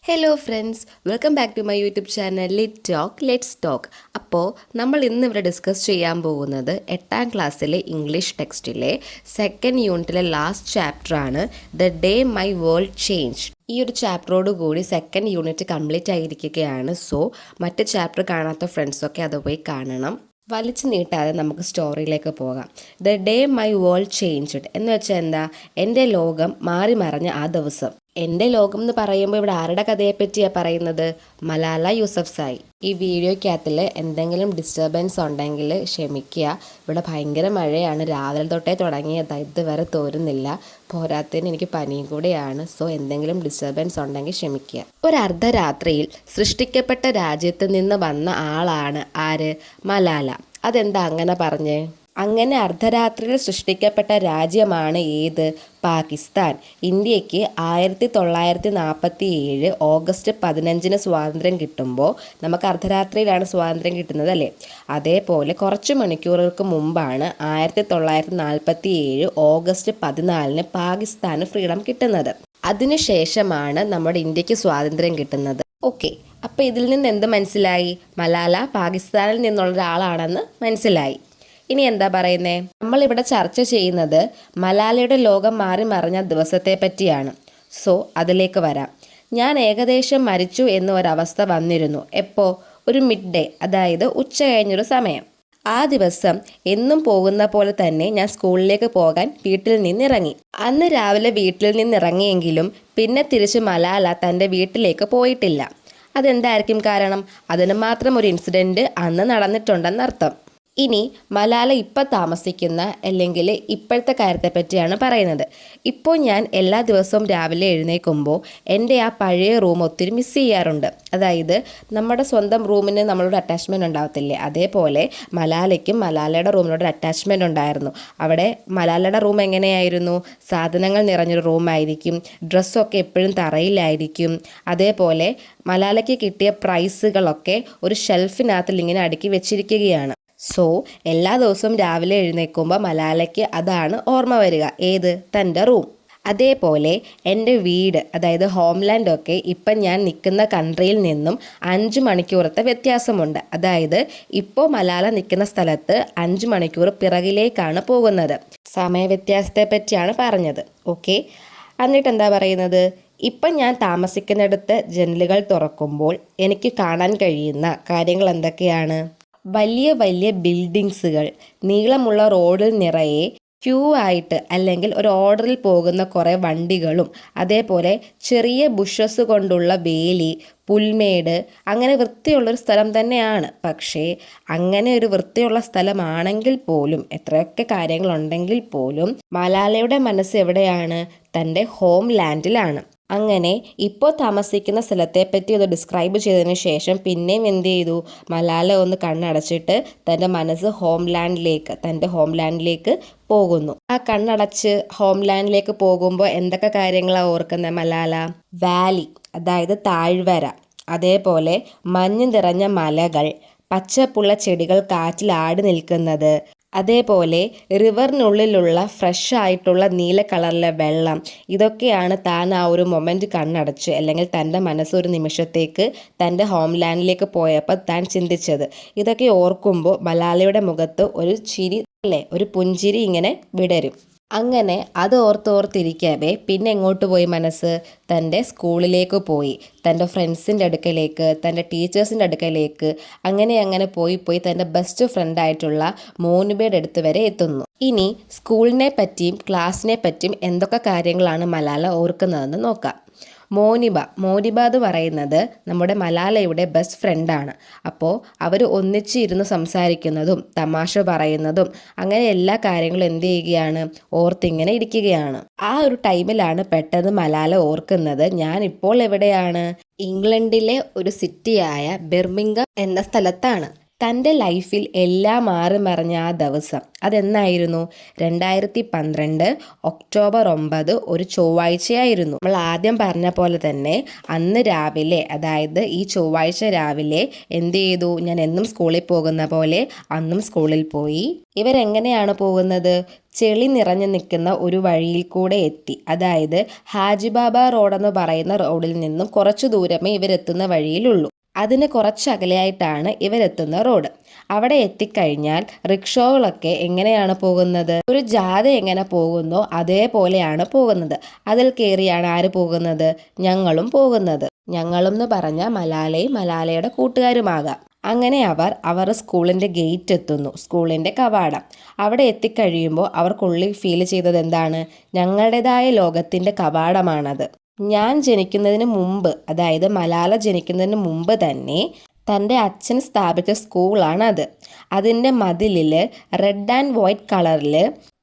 Hello friends, welcome back to my YouTube channel let's talk. അപ്പോൾ നമ്മൾ ഇന്ന് ഇവിടെ ഡിസ്കസ് ചെയ്യാൻ പോകുന്നത് 8ാം ക്ലാസ്സിലെ ഇംഗ്ലീഷ് ടെക്സ്റ്റിലെ സെക്കൻഡ് യൂണിറ്റിലെ ലാസ്റ്റ് ചാപ്റ്ററാണ് the day my world change. ഈ ഒരു ചാപ്റ്ററോട് കൂടി സെക്കൻഡ് യൂണിറ്റ് കംപ്ലീറ്റ് ആയിരിക്കുകയാണ്. സോ മറ്റ് ചാപ്റ്റർ കാണാത്ത ഫ്രണ്ട്സൊക്കെ അത് പോയി കാണണം. വലിച്ചു നീട്ടാതെ നമുക്ക് സ്റ്റോറിയിലേക്ക് പോകാം. The day my world changed എന്ന് വെച്ചാൽ എന്താ? എൻ്റെ ലോകം മാറി മറിഞ്ഞ ആ ദിവസം. എൻ്റെ ലോകം എന്ന് പറയുമ്പോൾ ഇവിടെ ആരുടെ കഥയെ പറ്റിയാണ് പറയുന്നത്? മലാല യൂസഫ്സായി. ഈ വീഡിയോയ്ക്കകത്തിൽ എന്തെങ്കിലും ഡിസ്റ്റർബൻസ് ഉണ്ടെങ്കിൽ ക്ഷമിക്കുക. ഇവിടെ ഭയങ്കര മഴയാണ്, രാവിലെ തൊട്ടേ തുടങ്ങിയതാണ്, ഇതുവരെ തോരുന്നില്ല. പോരാത്തതിന് എനിക്ക് പനിയും കൂടെയാണ്. സോ എന്തെങ്കിലും ഡിസ്റ്റർബൻസ് ഉണ്ടെങ്കിൽ ക്ഷമിക്കുക. ഒരു അർദ്ധരാത്രിയിൽ സൃഷ്ടിക്കപ്പെട്ട രാജ്യത്ത് നിന്ന് വന്ന ആളാണ് ആര്? മലാല. അതെന്താ അങ്ങനെ പറഞ്ഞേ? അങ്ങനെ അർദ്ധരാത്രിയിൽ സൃഷ്ടിക്കപ്പെട്ട രാജ്യമാണ് ഏത്? പാകിസ്ഥാൻ. ഇന്ത്യക്ക് 1947 ഓഗസ്റ്റ് 15 സ്വാതന്ത്ര്യം കിട്ടുമ്പോൾ നമുക്ക് അർദ്ധരാത്രിയിലാണ് സ്വാതന്ത്ര്യം കിട്ടുന്നത് അല്ലേ? അതേപോലെ കുറച്ച് മണിക്കൂറുകൾക്ക് മുമ്പാണ് 1947 ഓഗസ്റ്റ് 14 പാകിസ്ഥാന് ഫ്രീഡം കിട്ടുന്നത്. അതിനുശേഷമാണ് നമ്മുടെ ഇന്ത്യക്ക് സ്വാതന്ത്ര്യം കിട്ടുന്നത്. ഓക്കെ, അപ്പോൾ ഇതിൽ നിന്ന് എന്ത് മനസ്സിലായി? മലാല പാകിസ്ഥാനിൽ നിന്നുള്ള ഒരാളാണെന്ന് മനസ്സിലായി. ഇനി എന്താ പറയുന്നേ? നമ്മളിവിടെ ചർച്ച ചെയ്യുന്നത് മലാലയുടെ ലോകം മാറി മറിഞ്ഞ ദിവസത്തെ പറ്റിയാണ്. സോ അതിലേക്ക് വരാം. ഞാൻ ഏകദേശം മരിച്ചു എന്ന ഒരവസ്ഥ വന്നിരുന്നു. എപ്പോൾ? ഒരു മിഡ് ഡേ, അതായത് ഉച്ച കഴിഞ്ഞൊരു സമയം. ആ ദിവസം എന്നും പോകുന്ന പോലെ തന്നെ ഞാൻ സ്കൂളിലേക്ക് പോകാൻ വീട്ടിൽ നിന്നിറങ്ങി. അന്ന് രാവിലെ വീട്ടിൽ നിന്നിറങ്ങിയെങ്കിലും പിന്നെ തിരിച്ച് മലാല തൻ്റെ വീട്ടിലേക്ക് പോയിട്ടില്ല. അതെന്തായിരിക്കും കാരണം? അതിന് മാത്രം ഒരു ഇൻസിഡൻറ്റ് അന്ന് നടന്നിട്ടുണ്ടെന്നർത്ഥം. ഇനി മലാല ഇപ്പം താമസിക്കുന്ന അല്ലെങ്കിൽ ഇപ്പോഴത്തെ കാര്യത്തെ പറ്റിയാണ് പറയുന്നത്. ഇപ്പോൾ ഞാൻ എല്ലാ ദിവസവും രാവിലെ എഴുന്നേൽക്കുമ്പോൾ എൻ്റെ ആ പഴയ റൂം ഒത്തിരി മിസ് ചെയ്യാറുണ്ട്. അതായത് നമ്മുടെ സ്വന്തം റൂമിന് നമ്മളോട് അറ്റാച്ച്മെൻറ്റ് ഉണ്ടാവത്തില്ലേ, അതേപോലെ മലാലയ്ക്കും മലാലയുടെ റൂമിനോട് അറ്റാച്ച്മെൻറ്റ് ഉണ്ടായിരുന്നു. അവിടെ മലാലയുടെ റൂം എങ്ങനെയായിരുന്നു? സാധനങ്ങൾ നിറഞ്ഞൊരു റൂമായിരിക്കും, ഡ്രസ്സൊക്കെ എപ്പോഴും തറയിലായിരിക്കും. അതേപോലെ മലാലയ്ക്ക് കിട്ടിയ പ്രൈസുകളൊക്കെ ഒരു ഷെൽഫിനകത്തിൽ ഇങ്ങനെ അടുക്കി വെച്ചിരിക്കുകയാണ്. സോ എല്ലാ ദിവസവും രാവിലെ എഴുന്നേൽക്കുമ്പോൾ മലാലയ്ക്ക് അതാണ് ഓർമ്മ വരിക. ഏത്? തൻ്റെ റൂം. അതേപോലെ എൻ്റെ വീട്, അതായത് ഹോംലാൻഡൊക്കെ ഇപ്പം ഞാൻ നിൽക്കുന്ന കൺട്രിയിൽ നിന്നും 5 മണിക്കൂറത്തെ വ്യത്യാസമുണ്ട്. അതായത് ഇപ്പോൾ മലാല നിൽക്കുന്ന സ്ഥലത്ത് 5 മണിക്കൂർ പിറകിലേക്കാണ് പോകുന്നത്. സമയവ്യത്യാസത്തെ പറ്റിയാണ് പറഞ്ഞത്. ഓക്കെ, എന്നിട്ട് എന്താ പറയുന്നത്? ഇപ്പം ഞാൻ താമസിക്കുന്നിടത്ത് ജനലുകൾ തുറക്കുമ്പോൾ എനിക്ക് കാണാൻ കഴിയുന്ന കാര്യങ്ങൾ എന്തൊക്കെയാണ്? വലിയ വലിയ ബിൽഡിങ്സുകൾ, നീളമുള്ള റോഡിൽ നിറയെ ക്യൂ ആയിട്ട് അല്ലെങ്കിൽ ഒരു ഓർഡറിൽ പോകുന്ന കുറേ വണ്ടികളും, അതേപോലെ ചെറിയ ബുഷസ് കൊണ്ടുള്ള വേലി, പുൽമേട്, അങ്ങനെ വൃത്തിയുള്ളൊരു സ്ഥലം തന്നെയാണ്. പക്ഷേ അങ്ങനെ ഒരു വൃത്തിയുള്ള സ്ഥലമാണെങ്കിൽ പോലും, എത്രയൊക്കെ കാര്യങ്ങളുണ്ടെങ്കിൽ പോലും മലാലയുടെ മനസ്സ് എവിടെയാണ്? തൻ്റെ ഹോം ലാൻഡിലാണ്. അങ്ങനെ ഇപ്പോൾ താമസിക്കുന്ന സ്ഥലത്തെപ്പറ്റി ഒന്ന് ഡിസ്ക്രൈബ് ചെയ്തതിന് ശേഷം പിന്നെയും എന്ത് ചെയ്തു? മലാല ഒന്ന് കണ്ണടച്ചിട്ട് തൻ്റെ മനസ്സ് തൻ്റെ ഹോംലാൻഡിലേക്ക് പോകുന്നു. ആ കണ്ണടച്ച് ഹോംലാൻഡിലേക്ക് പോകുമ്പോൾ എന്തൊക്കെ കാര്യങ്ങളാണ് ഓർക്കുന്നത് മലാല? വാലി, അതായത് താഴ്വര, അതേപോലെ മഞ്ഞ് നിറഞ്ഞ മലകൾ, പച്ചപ്പുള്ള ചെടികൾ കാറ്റിൽ ആടി നിൽക്കുന്നത്, അതേപോലെ റിവറിനുള്ളിലുള്ള ഫ്രഷ് ആയിട്ടുള്ള നീല കളറിലെ വെള്ളം. ഇതൊക്കെയാണ് താൻ ആ ഒരു മൊമെൻറ്റ് കണ്ണടച്ച് അല്ലെങ്കിൽ തൻ്റെ മനസ്സൊരു നിമിഷത്തേക്ക് തൻ്റെ ഹോംലാൻഡിലേക്ക് പോയപ്പോൾ താൻ ചിന്തിച്ചത്. ഇതൊക്കെ ഓർക്കുമ്പോൾ മലാലയുടെ മുഖത്ത് ഒരു ചിരി അല്ലേ, ഒരു പുഞ്ചിരി ഇങ്ങനെ വിടരും. അങ്ങനെ അത് ഓർത്തോർത്തിരിക്കവേ പിന്നെ എങ്ങോട്ട് പോയി മനസ്സ്? തൻ്റെ സ്കൂളിലേക്ക് പോയി, തൻ്റെ ഫ്രണ്ട്സിൻ്റെ അടുക്കലേക്ക്, തൻ്റെ ടീച്ചേഴ്സിൻ്റെ അടുക്കലേക്ക്, അങ്ങനെ പോയി തൻ്റെ ബെസ്റ്റ് ഫ്രണ്ടായിട്ടുള്ള മോനുബയുടെ അടുത്ത് വരെ എത്തുന്നു. ഇനി സ്കൂളിനെ പറ്റിയും ക്ലാസ്സിനെ പറ്റിയും എന്തൊക്കെ കാര്യങ്ങളാണ് മലാല ഓർക്കുന്നതെന്ന് നോക്കാം. മോനിബ എന്ന് പറയുന്നത് നമ്മുടെ മലാലയുടെ ബെസ്റ്റ് ഫ്രണ്ടാണ്. അപ്പോൾ അവർ ഒന്നിച്ചിരുന്ന് സംസാരിക്കുന്നതും തമാശ പറയുന്നതും അങ്ങനെ എല്ലാ കാര്യങ്ങളും എന്ത് ചെയ്യുകയാണ്? ഓർത്തിങ്ങനെ ഇരിക്കുകയാണ്. ആ ഒരു ടൈമിലാണ് പെട്ടെന്ന് മലാല ഓർക്കുന്നത്, ഞാൻ ഇപ്പോൾ എവിടെയാണ്? ഇംഗ്ലണ്ടിലെ ഒരു സിറ്റിയായ ബിർമിംഗം എന്ന സ്ഥലത്താണ്. തൻ്റെ ലൈഫിൽ എല്ലാം മാറി മറിഞ്ഞ ആ ദിവസം അതെന്നായിരുന്നു? 2012 ഒക്ടോബർ 9 ഒരു ചൊവ്വാഴ്ചയായിരുന്നു. നമ്മൾ ആദ്യം പറഞ്ഞ പോലെ തന്നെ അന്ന് രാവിലെ, അതായത് ഈ ചൊവ്വാഴ്ച രാവിലെ എന്ത് ചെയ്തു? ഞാൻ എന്നും സ്കൂളിൽ പോകുന്ന പോലെ അന്നും സ്കൂളിൽ പോയി. ഇവരെങ്ങനെയാണ് പോകുന്നത്? ചെളി നിറഞ്ഞു നിൽക്കുന്ന ഒരു വഴിയിൽ കൂടെ എത്തി. അതായത് ഹാജിബാബ റോഡെന്ന് പറയുന്ന റോഡിൽ നിന്നും കുറച്ചു ദൂരമേ ഇവരെത്തുന്ന വഴിയിലുള്ളൂ. അതിന് കുറച്ചകലെയായിട്ടാണ് ഇവരെത്തുന്ന റോഡ്. അവിടെ എത്തിക്കഴിഞ്ഞാൽ റിക്ഷോകളൊക്കെ എങ്ങനെയാണ് പോകുന്നത്? ഒരു ജാഥ എങ്ങനെ പോകുന്നോ അതേപോലെയാണ് പോകുന്നത്. അതിൽ കയറിയാണ് ആര് പോകുന്നത്? ഞങ്ങളും പോകുന്നത്. ഞങ്ങളും എന്ന് പറഞ്ഞാൽ മലാലയും മലാലയുടെ കൂട്ടുകാരുമാകാം. അങ്ങനെ അവർ സ്കൂളിൻ്റെ ഗേറ്റ് എത്തുന്നു, സ്കൂളിൻ്റെ കവാടം. അവിടെ എത്തിക്കഴിയുമ്പോൾ അവർക്കുള്ളിൽ ഫീൽ ചെയ്തത് എന്താണ്? ഞങ്ങളുടേതായ ലോകത്തിൻ്റെ കവാടമാണത്. ഞാൻ ജനിക്കുന്നതിന് മുമ്പ്, അതായത് മലാല ജനിക്കുന്നതിന് മുമ്പ് തന്നെ തൻ്റെ അച്ഛൻ സ്ഥാപിച്ച സ്കൂളാണത്. അതിൻ്റെ മതിലിൽ റെഡ് ആൻഡ് വൈറ്റ് കളറിൽ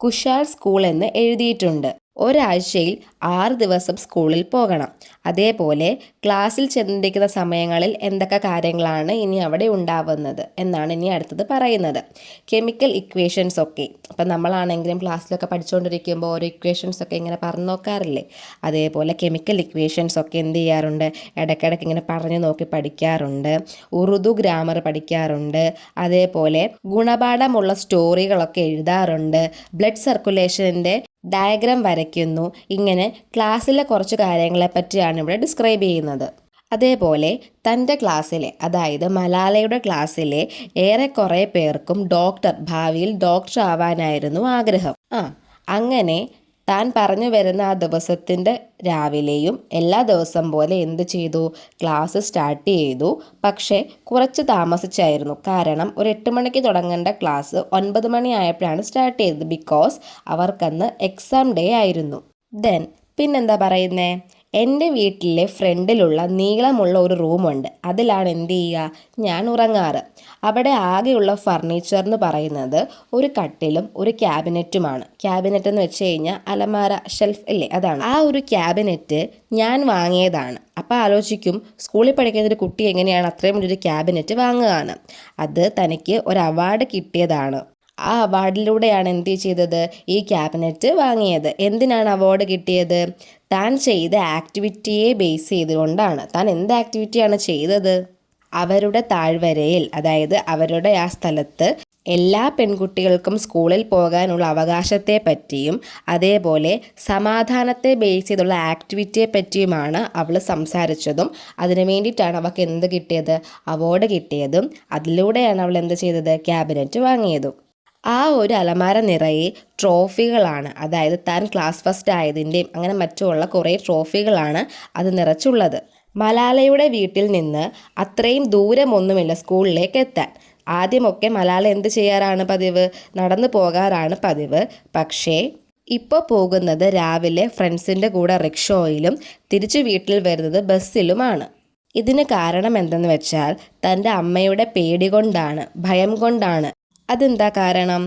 കുശാൽ സ്കൂൾ എന്ന് എഴുതിയിട്ടുണ്ട്. ഒരാഴ്ചയിൽ 6 ദിവസം സ്കൂളിൽ പോകണം. അതേപോലെ ക്ലാസ്സിൽ ചെന്നിരിക്കുന്ന സമയങ്ങളിൽ എന്തൊക്കെ കാര്യങ്ങളാണ് ഇനി അവിടെ ഉണ്ടാവുന്നത് എന്നാണ് ഇനി അടുത്തത് പറയുന്നത്. കെമിക്കൽ ഇക്വേഷൻസ് ഒക്കെ അപ്പം നമ്മളാണെങ്കിലും ക്ലാസ്സിലൊക്കെ പഠിച്ചുകൊണ്ടിരിക്കുമ്പോൾ ഓരോ ഇക്വേഷൻസ് ഒക്കെ ഇങ്ങനെ പറഞ്ഞു നോക്കാറില്ലേ? അതേപോലെ കെമിക്കൽ ഇക്വേഷൻസ് ഒക്കെ എന്ത് ചെയ്യാറുണ്ട്? ഇടയ്ക്കിടയ്ക്ക് ഇങ്ങനെ പറഞ്ഞു നോക്കി പഠിക്കാറുണ്ട്. ഉറുദു ഗ്രാമർ പഠിക്കാറുണ്ട്. അതേപോലെ ഗുണപാഠമുള്ള സ്റ്റോറികളൊക്കെ എഴുതാറുണ്ട്. ബ്ലഡ് സർക്കുലേഷൻ്റെ ഡയഗ്രാം വരയ്ക്കുന്നു. ഇങ്ങനെ ക്ലാസ്സിലെ കുറച്ച് കാര്യങ്ങളെ പറ്റിയാണ് ഇവിടെ ഡിസ്ക്രൈബ് ചെയ്യുന്നത്. അതേപോലെ തൻ്റെ ക്ലാസ്സിലെ, അതായത് മലാലയുടെ ക്ലാസ്സിലെ ഏറെക്കുറെ പേർക്കും ഭാവിയിൽ ഡോക്ടർ ആവാനായിരുന്നു ആഗ്രഹം. അങ്ങനെ താൻ പറഞ്ഞു വരുന്ന ആ ദിവസത്തിൻ്റെ രാവിലെയും എല്ലാ ദിവസം പോലെ എന്ത് ചെയ്തു? ക്ലാസ് സ്റ്റാർട്ട് ചെയ്തു. പക്ഷേ കുറച്ച് താമസിച്ചായിരുന്നു. കാരണം ഒരു 8 മണിക്ക് തുടങ്ങേണ്ട ക്ലാസ് 9 മണി ആയപ്പോഴാണ് സ്റ്റാർട്ട് ചെയ്തത്. ബിക്കോസ് അവർക്കന്ന് എക്സാം ഡേ ആയിരുന്നു. പിന്നെന്താ പറയുന്നേ? എൻ്റെ വീട്ടിലെ ഫ്രണ്ടിലുള്ള നീളമുള്ള ഒരു റൂമുണ്ട്. അതിലാണ് എന്ത് ചെയ്യുക? ഞാൻ ഉറങ്ങാറ്. അവിടെ ആകെയുള്ള ഫർണിച്ചർ എന്ന് പറയുന്നത് ഒരു കട്ടിലും ഒരു ക്യാബിനറ്റുമാണ്. ക്യാബിനറ്റ് എന്ന് വെച്ച് കഴിഞ്ഞാൽ അലമാര, ഷെൽഫ് ഇല്ലേ, അതാണ്. ആ ഒരു ക്യാബിനറ്റ് ഞാൻ വാങ്ങിയതാണ്. അപ്പോൾ ആലോചിക്കും, സ്കൂളിൽ പഠിക്കുന്ന ഒരു കുട്ടി എങ്ങനെയാണ് അത്രയും വലിയൊരു ക്യാബിനറ്റ് വാങ്ങുകയാണ്? അത് തനിക്ക് ഒരു അവാർഡ് കിട്ടിയതാണ്. ആ അവാർഡിലൂടെയാണ് എന്ത് ചെയ്തത്? ഈ ക്യാബിനറ്റ് വാങ്ങിയത്. എന്തിനാണ് അവാർഡ് കിട്ടിയത്? താൻ ചെയ്ത ആക്ടിവിറ്റിയെ ബേസ് ചെയ്തുകൊണ്ടാണ്. താൻ എന്ത് ആക്ടിവിറ്റിയാണ് ചെയ്തത്? അവരുടെ താഴ്വരയിൽ, അതായത് അവരുടെ ആ സ്ഥലത്ത് എല്ലാ പെൺകുട്ടികൾക്കും സ്കൂളിൽ പോകാനുള്ള അവകാശത്തെ പറ്റിയും അതേപോലെ സമാധാനത്തെ ബേസ് ചെയ്തുള്ള ആക്ടിവിറ്റിയെ പറ്റിയുമാണ് അവൾ സംസാരിച്ചതും. അതിനു വേണ്ടിയിട്ടാണ് അവൾക്ക് എന്ത് കിട്ടിയത്? അവാർഡ് കിട്ടിയതും. അതിലൂടെയാണ് അവൾ എന്ത് ചെയ്തത്? ക്യാബിനറ്റ് വാങ്ങിയതും. ആ ഒരു അലമാര നിറയെ ട്രോഫികളാണ്. അതായത് താൻ ക്ലാസ് ഫസ്റ്റ് ആയതിൻ്റെയും അങ്ങനെ മറ്റുമുള്ള കുറേ ട്രോഫികളാണ് അത് നിറച്ചുള്ളത്. മലാലയുടെ വീട്ടിൽ നിന്ന് അത്രയും ദൂരമൊന്നുമില്ല സ്കൂളിലേക്ക് എത്താൻ. ആദ്യമൊക്കെ മലാല എന്ത് ചെയ്യാറാണ് പതിവ്? നടന്നു പോകാറാണ് പതിവ്. പക്ഷേ ഇപ്പോൾ പോകുന്നത് രാവിലെ ഫ്രണ്ട്സിൻ്റെ കൂടെ റിക്ഷോയിലും തിരിച്ച് വീട്ടിൽ വരുന്നത് ബസ്സിലുമാണ്. ഇതിന് കാരണം എന്തെന്ന് വെച്ചാൽ തൻ്റെ അമ്മയുടെ പേടി കൊണ്ടാണ്, ഭയം കൊണ്ടാണ്. അതെന്താ കാരണം?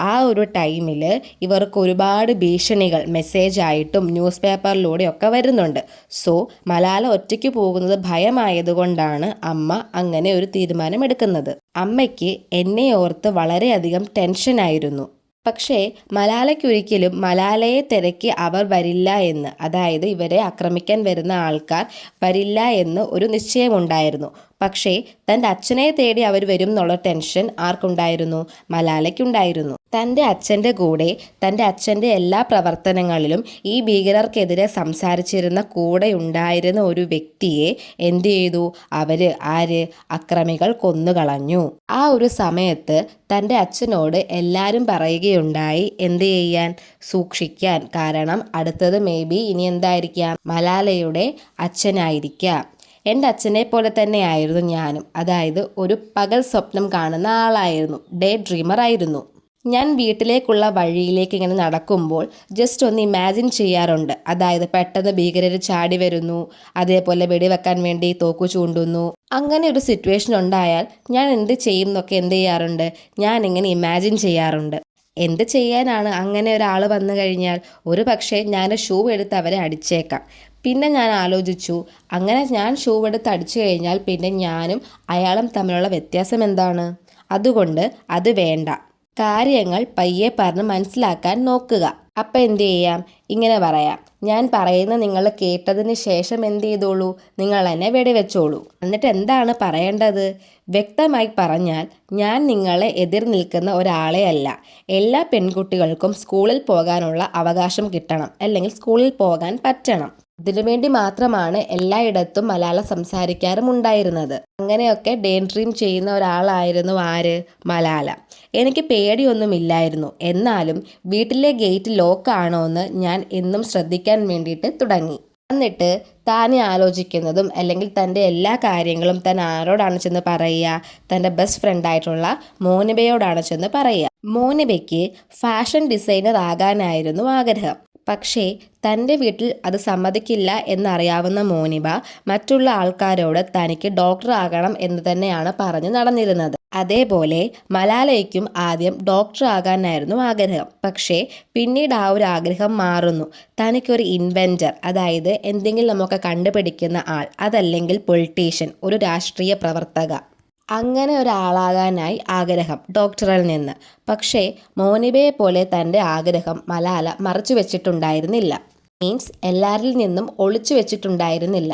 ആ ഒരു ടൈമിൽ ഇവർക്ക് ഒരുപാട് ഭീഷണികൾ മെസ്സേജായിട്ടും ന്യൂസ് പേപ്പറിലൂടെയൊക്കെ വരുന്നുണ്ട്. സോ മലാല ഒറ്റയ്ക്ക് പോകുന്നത് ഭയമായതുകൊണ്ടാണ് അമ്മ അങ്ങനെ ഒരു തീരുമാനമെടുക്കുന്നത്. അമ്മയ്ക്ക് എന്നെ ഓർത്ത് വളരെയധികം ടെൻഷനായിരുന്നു. പക്ഷേ മലാലയ്ക്കൊരിക്കലും മലാലയെ തിരക്കി അവർ വരില്ല എന്ന്, അതായത് ഇവരെ ആക്രമിക്കാൻ വരുന്ന ആൾക്കാർ വരില്ല എന്ന് ഒരു നിശ്ചയമുണ്ടായിരുന്നു. പക്ഷേ തൻ്റെ അച്ഛനെ തേടി അവർ വരും എന്നുള്ള ടെൻഷൻ ആർക്കുണ്ടായിരുന്നു? മലാലയ്ക്കുണ്ടായിരുന്നു. തൻ്റെ അച്ഛൻ്റെ കൂടെ തൻ്റെ അച്ഛൻ്റെ എല്ലാ പ്രവർത്തനങ്ങളിലും ഈ ഭീകരർക്കെതിരെ സംസാരിച്ചിരുന്ന കൂടെ ഉണ്ടായിരുന്ന ഒരു വ്യക്തിയെ എന്ത് ചെയ്തു? അക്രമികൾ കൊന്നുകളഞ്ഞു. ആ ഒരു സമയത്ത് തൻ്റെ അച്ഛനോട് എല്ലാവരും പറയുകയുണ്ടായി എന്ത് ചെയ്യാൻ? സൂക്ഷിക്കാൻ. കാരണം അടുത്തത് ഇനി എന്തായിരിക്കാം? മലാലയുടെ അച്ഛനായിരിക്കാം. എൻ്റെ അച്ഛനെ പോലെ തന്നെയായിരുന്നു ഞാനും. അതായത് ഒരു പകൽ സ്വപ്നം കാണുന്ന ആളായിരുന്നു, ഡേ ഡ്രീമർ ആയിരുന്നു. ഞാൻ വീട്ടിലേക്കുള്ള വഴിയിലേക്ക് ഇങ്ങനെ നടക്കുമ്പോൾ ജസ്റ്റ് ഒന്ന് ഇമാജിൻ ചെയ്യാറുണ്ട്. അതായത് പെട്ടെന്ന് ഭീകരർ ചാടി വരുന്നു, അതേപോലെ വെടിവെക്കാൻ വേണ്ടി തോക്കു ചൂണ്ടുന്നു. അങ്ങനെ ഒരു സിറ്റുവേഷൻ ഉണ്ടായാൽ ഞാൻ എന്ത് ചെയ്യും എന്നൊക്കെ എന്ത് ചെയ്യാറുണ്ട്? ഞാൻ ഇങ്ങനെ ഇമാജിൻ ചെയ്യാറുണ്ട്. എന്ത് ചെയ്യാനാണ്? അങ്ങനെ ഒരാൾ വന്നു കഴിഞ്ഞാൽ ഒരു പക്ഷേ ഞാൻ ഷൂ എടുത്ത് അവരെ അടിച്ചേക്കാം. പിന്നെ ഞാൻ ആലോചിച്ചു, അങ്ങനെ ഞാൻ ഷൂ എടുത്ത് അടിച്ചു കഴിഞ്ഞാൽ പിന്നെ ഞാനും അയാളും തമ്മിലുള്ള വ്യത്യാസം എന്താണ്? അതുകൊണ്ട് അത് വേണ്ട. കാര്യങ്ങൾ പയ്യെ പറഞ്ഞ് മനസ്സിലാക്കാൻ നോക്കുക. അപ്പം എന്ത് ചെയ്യാം? ഇങ്ങനെ പറയാം, ഞാൻ പറയുന്ന നിങ്ങൾ കേട്ടതിന് ശേഷം എന്ത് ചെയ്തോളൂ, നിങ്ങൾ എന്നെ വെടിവെച്ചോളൂ. എന്നിട്ട് എന്താണ് പറയേണ്ടത്? വ്യക്തമായി പറഞ്ഞാൽ, ഞാൻ നിങ്ങളെ എതിർ നിൽക്കുന്ന ഒരാളെ അല്ല. എല്ലാ പെൺകുട്ടികൾക്കും സ്കൂളിൽ പോകാനുള്ള അവകാശം കിട്ടണം, അല്ലെങ്കിൽ സ്കൂളിൽ പോകാൻ പറ്റണം. ഇതിനുവേണ്ടി മാത്രമാണ് എല്ലായിടത്തും മലയാളം സംസാരിക്കാറുമുണ്ടായിരുന്നത്. അങ്ങനെയൊക്കെ ഡ്രീം ചെയ്യുന്ന ഒരാളായിരുന്നു ആര്? മലാല. എനിക്ക് പേടിയൊന്നുമില്ലായിരുന്നു. എന്നാലും വീട്ടിലെ ഗേറ്റ് ലോക്കാണോ എന്ന് ഞാൻ എന്നും ശ്രദ്ധിക്കാൻ വേണ്ടിയിട്ട് തുടങ്ങി. എന്നിട്ട് താനെ ആലോചിക്കുന്നതും അല്ലെങ്കിൽ തൻ്റെ എല്ലാ കാര്യങ്ങളും താൻ ആരോടാണ് ചെന്ന് പറയുക? തൻ്റെ ബെസ്റ്റ് ഫ്രണ്ടായിട്ടുള്ള മോനിബയോടാണ് ചെന്ന് പറയുക. മോനിബയ്ക്ക് ഫാഷൻ ഡിസൈനർ ആകാനായിരുന്നു ആഗ്രഹം. പക്ഷേ തൻ്റെ വീട്ടിൽ അത് സമ്മതിക്കില്ല എന്നറിയാവുന്ന മോനിബ മറ്റുള്ള ആൾക്കാരോട് തനിക്ക് ഡോക്ടർ ആകണം എന്ന് തന്നെയാണ് പറഞ്ഞു നടന്നിരുന്നത്. അതേപോലെ മലാലയ്ക്കും ആദ്യം ഡോക്ടർ ആകാനായിരുന്നു ആഗ്രഹം. പക്ഷേ പിന്നീട് ആ ഒരു ആഗ്രഹം മാറുന്നു. തനിക്കൊരു ഇൻവെൻറ്റർ, അതായത് എന്തെങ്കിലും നമുക്ക് കണ്ടുപിടിക്കുന്ന ആൾ, അതല്ലെങ്കിൽ പൊളിറ്റീഷ്യൻ, ഒരു രാഷ്ട്രീയ പ്രവർത്തക, അങ്ങനെ ഒരാളാകാനായി ആഗ്രഹം ഡോക്ടറിൽ നിന്ന്. പക്ഷേ മോനിബയെ പോലെ തൻ്റെ ആഗ്രഹം മലാല മറച്ചു വെച്ചിട്ടുണ്ടായിരുന്നില്ല. മീൻസ് എല്ലാവരിൽ നിന്നും ഒളിച്ചു വെച്ചിട്ടുണ്ടായിരുന്നില്ല.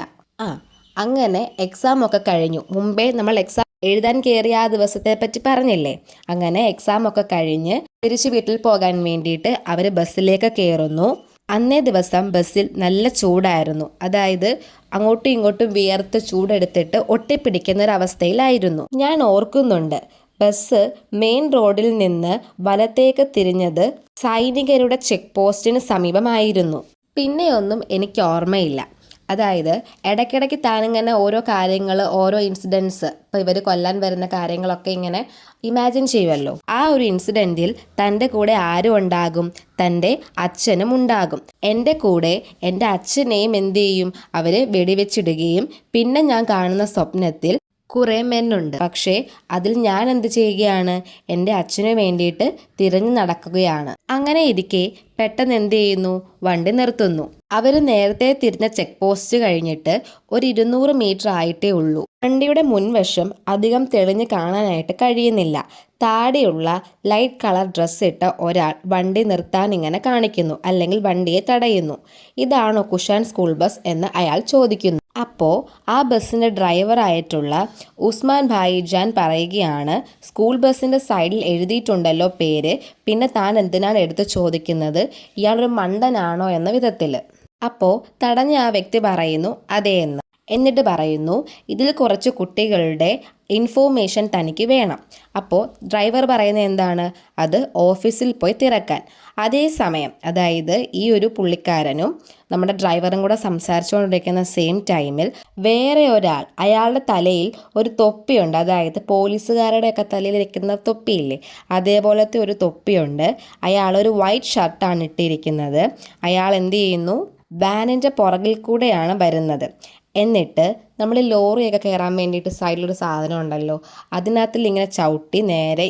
അങ്ങനെ എക്സാം ഒക്കെ കഴിഞ്ഞു. മുമ്പേ നമ്മൾ എക്സാം എഴുതാൻ കയറിയ ആ ദിവസത്തെ പറ്റി പറഞ്ഞില്ലേ? അങ്ങനെ എക്സാം ഒക്കെ കഴിഞ്ഞ് തിരിച്ച് വീട്ടിൽ പോകാൻ വേണ്ടിയിട്ട് അവർ ബസ്സിലേക്ക് കയറുന്നു. അന്നേ ദിവസം ബസ്സിൽ നല്ല ചൂടായിരുന്നു. അതായത് അങ്ങോട്ടും ഇങ്ങോട്ടും വിയർത്ത് ചൂടെടുത്തിട്ട് ഒട്ടിപ്പിടിക്കുന്ന ഒരവസ്ഥയിലായിരുന്നു. ഞാൻ ഓർക്കുന്നുണ്ട്, ബസ് മെയിൻ റോഡിൽ നിന്ന് വലത്തേക്ക് തിരിഞ്ഞത് സൈനികരുടെ ചെക്ക് പോസ്റ്റിന് സമീപമായിരുന്നു. പിന്നെയൊന്നും എനിക്ക് ഓർമ്മയില്ല. അതായത് ഇടയ്ക്കിടയ്ക്ക് താനിങ്ങനെ ഓരോ കാര്യങ്ങൾ, ഓരോ ഇൻസിഡൻസ്, ഇപ്പോൾ ഇവർ കൊല്ലാൻ വരുന്ന കാര്യങ്ങളൊക്കെ ഇങ്ങനെ ഇമാജിൻ ചെയ്യുമല്ലോ. ആ ഒരു ഇൻസിഡൻറ്റിൽ തൻ്റെ കൂടെ ആരും ഉണ്ടാകും? തൻ്റെ അച്ഛനും ഉണ്ടാകും. എൻ്റെ കൂടെ എൻ്റെ അച്ഛനെയും എന്ത് ചെയ്യും? അവർ വെടിവെച്ചിടുകയും പിന്നെ ഞാൻ കാണുന്ന സ്വപ്നത്തിൽ കുറേ മെന്നുണ്ട്. പക്ഷേ അതിൽ ഞാൻ എന്ത് ചെയ്യുകയാണ്? എൻ്റെ അച്ഛന് വേണ്ടിയിട്ട് തിരഞ്ഞു നടക്കുകയാണ്. അങ്ങനെ ഇരിക്കെ പെട്ടെന്ന് എന്ത് ചെയ്യുന്നു? വണ്ടി നിർത്തുന്നു. അവർ നേരത്തെ തിരിഞ്ഞ ചെക്ക് പോസ്റ്റ് കഴിഞ്ഞിട്ട് ഒരു 200 മീറ്റർ ആയിട്ടേ ഉള്ളൂ. വണ്ടിയുടെ മുൻവശം അധികം തെളിഞ്ഞ് കാണാനായിട്ട് കഴിയുന്നില്ല. താടിയുള്ള ലൈറ്റ് കളർ ഡ്രസ്സ് ഇട്ട ഒരാൾ വണ്ടി നിർത്താൻ ഇങ്ങനെ കാണിക്കുന്നു, അല്ലെങ്കിൽ വണ്ടിയെ തടയുന്നു. ഇതാണോ കുഷാൻ സ്കൂൾ ബസ് എന്ന് അയാൾ ചോദിക്കുന്നു. അപ്പോൾ ആ ബസ്സിൻ്റെ ഡ്രൈവറായിട്ടുള്ള ഉസ്മാൻ ഭായിജാൻ പറയുകയാണ്, സ്കൂൾ ബസ്സിൻ്റെ സൈഡിൽ എഴുതിയിട്ടുണ്ടല്ലോ പേര്, പിന്നെ താൻ എന്തിനാണ് എടുത്ത് ചോദിക്കുന്നത്? ഇയാളൊരു മണ്ടനാണോ എന്ന വിധത്തിൽ. അപ്പോൾ തടഞ്ഞ ആ വ്യക്തി പറയുന്നു അതെ എന്ന്. എന്നിട്ട് പറയുന്നു, ഇതിൽ കുറച്ച് കുട്ടികളുടെ ഇൻഫോർമേഷൻ തനിക്ക് വേണം. അപ്പോൾ ഡ്രൈവർ പറയുന്നത് എന്താണ്? അത് ഓഫീസിൽ പോയി തിരക്കാൻ. അതേസമയം, അതായത് ഈ ഒരു പുള്ളിക്കാരനും നമ്മുടെ ഡ്രൈവറും കൂടെ സംസാരിച്ചുകൊണ്ടിരിക്കുന്ന സെയിം ടൈമിൽ വേറെ ഒരാൾ, അയാളുടെ തലയിൽ ഒരു തൊപ്പിയുണ്ട്. അതായത് പോലീസുകാരുടെയൊക്കെ തലയിൽ ഇരിക്കുന്ന തൊപ്പിയില്ലേ, അതേപോലത്തെ ഒരു തൊപ്പിയുണ്ട്. അയാൾ ഒരു വൈറ്റ് ഷർട്ടാണ് ഇട്ടിരിക്കുന്നത്. അയാൾ എന്ത് ചെയ്യുന്നു? വാനിൻ്റെ പുറകിൽ കൂടെയാണ് വരുന്നത്. എന്നിട്ട് നമ്മൾ ലോറിയൊക്കെ കയറാൻ വേണ്ടിയിട്ട് സൈഡിലൊരു സാധനം ഉണ്ടല്ലോ, അതിനകത്തിൽ ഇങ്ങനെ ചവിട്ടി നേരെ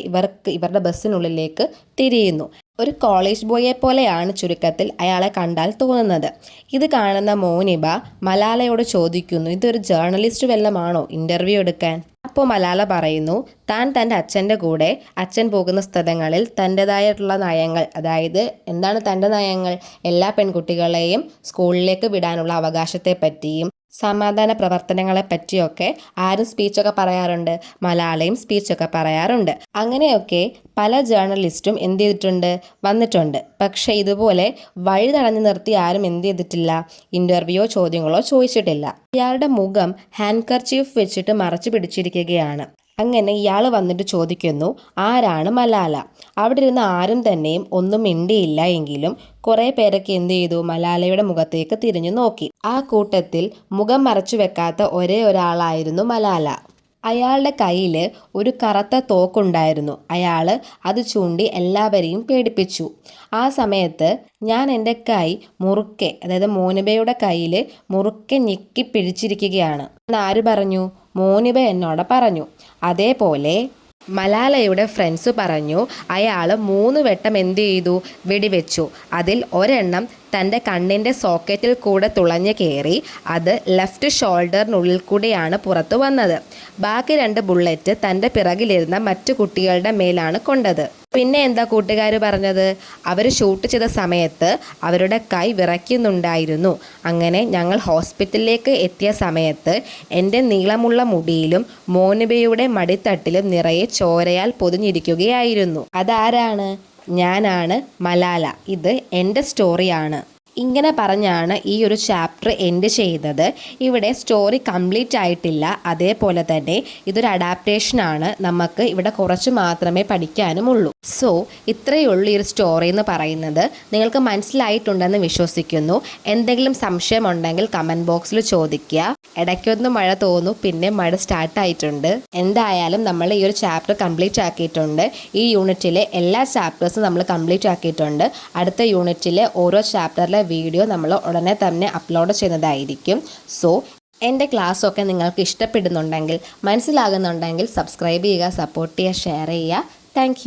ഇവരുടെ ബസ്സിനുള്ളിലേക്ക് തിരിയുന്നു. ഒരു കോളേജ് ബോയെ പോലെയാണ് ചുരുക്കത്തിൽ അയാളെ കണ്ടാൽ തോന്നുന്നത്. ഇത് കാണുന്ന മോനിബ മലാലയോട് ചോദിക്കുന്നു, ഇതൊരു ജേർണലിസ്റ്റ് വല്ലമാണോ ഇൻ്റർവ്യൂ എടുക്കാൻ? അപ്പോൾ മലാല പറയുന്നു, താൻ തൻ്റെ അച്ഛൻ്റെ കൂടെ അച്ഛൻ പോകുന്ന സ്ഥലങ്ങളിൽ തൻ്റെതായിട്ടുള്ള നയങ്ങൾ, അതായത് എന്താണ് തൻ്റെ നയങ്ങൾ? എല്ലാ പെൺകുട്ടികളെയും സ്കൂളിലേക്ക് വിടാനുള്ള അവകാശത്തെ പറ്റിയും സമാധാന പ്രവർത്തനങ്ങളെ പറ്റിയൊക്കെ ആരും സ്പീച്ചൊക്കെ പറയാറുണ്ട്, മലാലയും സ്പീച്ചൊക്കെ പറയാറുണ്ട്. അങ്ങനെയൊക്കെ പല ജേർണലിസ്റ്റും എന്ത് ചെയ്തിട്ടുണ്ട്? വന്നിട്ടുണ്ട്. പക്ഷേ ഇതുപോലെ വഴി തടഞ്ഞു നിർത്തി ആരും എന്ത് ചെയ്തിട്ടില്ല? ഇൻ്റർവ്യൂയോ ചോദ്യങ്ങളോ ചോദിച്ചിട്ടില്ല. ഇയാളുടെ മുഖം ഹാൻഡ്കർച്ചീഫ് വെച്ചിട്ട് മറച്ചു പിടിച്ചിരിക്കുകയാണ്. അങ്ങനെ ഇയാൾ വന്നിട്ട് ചോദിക്കുന്നു, ആരാണ് മലാല? അവിടെ ഇരുന്ന് ആരും തന്നെയും ഒന്നും മിണ്ടിയില്ല. എങ്കിലും കുറേ പേരൊക്കെ എന്ത് ചെയ്തു? മലാലയുടെ മുഖത്തേക്ക് തിരിഞ്ഞു നോക്കി. ആ കൂട്ടത്തിൽ മുഖം മറച്ചു വെക്കാത്ത ഒരേ ഒരാളായിരുന്നു മലാല. അയാളുടെ കയ്യിൽ ഒരു കറുത്ത തോക്കുണ്ടായിരുന്നു. അയാൾ അത് ചൂണ്ടി എല്ലാവരെയും പേടിപ്പിച്ചു. ആ സമയത്ത് ഞാൻ എൻ്റെ കൈ മുറുക്കെ, അതായത് മോനിബയുടെ കയ്യിൽ മുറുക്കെ ഞെക്കി പിടിച്ചിരിക്കുകയാണ്. ആര് പറഞ്ഞു? മോനിബ എന്നോട് പറഞ്ഞു. അതേപോലെ മലാലയുടെ ഫ്രണ്ട്സ് പറഞ്ഞു, അയാൾ 3 വട്ടം എന്ത് ചെയ്തു? വെടിവെച്ചു. അതിൽ ഒരെണ്ണം തൻ്റെ കണ്ണിൻ്റെ സോക്കറ്റിൽ കൂടെ തുളഞ്ഞു കയറി അത് ലെഫ്റ്റ് ഷോൾഡറിനുള്ളിൽ കൂടെയാണ് പുറത്തു വന്നത്. ബാക്കി 2 ബുള്ളറ്റ് തൻ്റെ പിറകിലിരുന്ന മറ്റു കുട്ടികളുടെ മേലാണ് കൊണ്ടത്. പിന്നെ എന്താ കൂട്ടുകാർ പറഞ്ഞത്? അവർ ഷൂട്ട് ചെയ്ത സമയത്ത് അവരുടെ കൈ വിറയ്ക്കുന്നുണ്ടായിരുന്നു. അങ്ങനെ ഞങ്ങൾ ഹോസ്പിറ്റലിലേക്ക് എത്തിയ സമയത്ത് എൻ്റെ നീളമുള്ള മുടിയിലും മോനിബയുടെ മടിത്തട്ടിലും നിറയെ ചോരയാൽ പൊതിഞ്ഞിരിക്കുകയായിരുന്നു. അതാരാണ്? ഞാനാണ് മലാല. ഇത് എൻ്റെ സ്റ്റോറിയാണ്. ഇങ്ങനെ പറഞ്ഞാണ് ഈ ഒരു ചാപ്റ്റർ എൻഡ് ചെയ്യുന്നത്. ഇവിടെ സ്റ്റോറി കംപ്ലീറ്റ് ആയിട്ടില്ല. അതേപോലെ തന്നെ ഇതൊരു അഡാപ്റ്റേഷനാണ്. നമുക്ക് ഇവിടെ കുറച്ച് മാത്രമേ പഠിക്കാനുമുള്ളൂ. സോ ഇത്രയേ ഉള്ളൂ ഈ ഒരു സ്റ്റോറി എന്ന് പറയുന്നത്. നിങ്ങൾക്ക് മനസ്സിലായിട്ടുണ്ടെന്ന് വിശ്വസിക്കുന്നു. എന്തെങ്കിലും സംശയമുണ്ടെങ്കിൽ കമൻറ്റ് ബോക്സിൽ ചോദിക്കുക. ഇടയ്ക്കൊന്ന് മഴ തോന്നും, പിന്നെ മഴ സ്റ്റാർട്ടായിട്ടുണ്ട്. എന്തായാലും നമ്മൾ ഈ ഒരു ചാപ്റ്റർ കംപ്ലീറ്റ് ആക്കിയിട്ടുണ്ട്. ഈ യൂണിറ്റിലെ എല്ലാ ചാപ്റ്റേഴ്സും നമ്മൾ കംപ്ലീറ്റ് ആക്കിയിട്ടുണ്ട്. അടുത്ത യൂണിറ്റിലെ ഓരോ ചാപ്റ്ററിലെ വീഡിയോ നമ്മൾ ഉടനെ തന്നെ അപ്ലോഡ് ചെയ്യുന്നതായിരിക്കും. സോ എൻ്റെ ക്ലാസ്സൊക്കെ നിങ്ങൾക്ക് ഇഷ്ടപ്പെടുന്നുണ്ടെങ്കിൽ, മനസ്സിലാകുന്നുണ്ടെങ്കിൽ സബ്സ്ക്രൈബ് ചെയ്യുക, സപ്പോർട്ട് ചെയ്യുക, ഷെയർ ചെയ്യുക. താങ്ക്